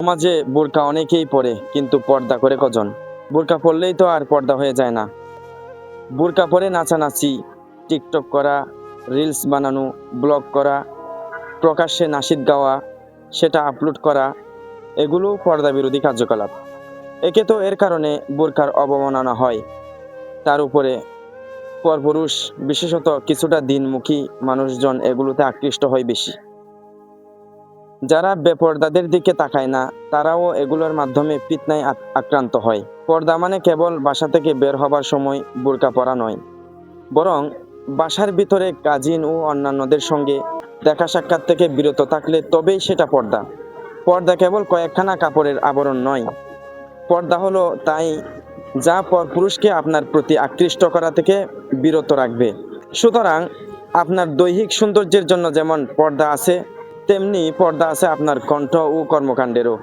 সমাজে বোরকা অনেকেই পরে, কিন্তু পর্দা করে কজন? বোরকা পরলেই তো আর পর্দা হয়ে যায় না। বোরকা পরে নাচানাচি, টিকটক করা, রিলস বানানো, ব্লগ করা, প্রকাশ্যে নাশিদ গাওয়া, সেটা আপলোড করা, এগুলো পর্দা বিরোধী কার্যকলাপ। একে তো এর কারণে বোরকার অবমাননা হয়, তার উপরে পরপুরুষ, বিশেষত কিছুটা দিনমুখী মানুষজন এগুলোতে আকৃষ্ট হয় বেশি। যারা বেপর্দাদের দিকে তাকায় না, তারাও এগুলোর মাধ্যমে ফিতনায় আক্রান্ত হয়। পর্দা মানে কেবল বাসা থেকে বের হবার সময় বোরকা পরা নয়, বরং বাসার ভিতরে কাজিন ও অন্যান্যদের সঙ্গে দেখা সাক্ষাৎ থেকে বিরত থাকলে তবেই সেটা পর্দা। পর্দা কেবল কয়েকখানা কাপড়ের আবরণ নয়, পর্দা হলো তাই যা পরপুরুষকে আপনার প্রতি আকৃষ্ট করা থেকে বিরত রাখবে। সুতরাং আপনার দৈহিক সৌন্দর্যের জন্য যেমন পর্দা আছে, তেমনি পর্দা আছে আপনার কণ্ঠ ও কর্মকাণ্ডেরও।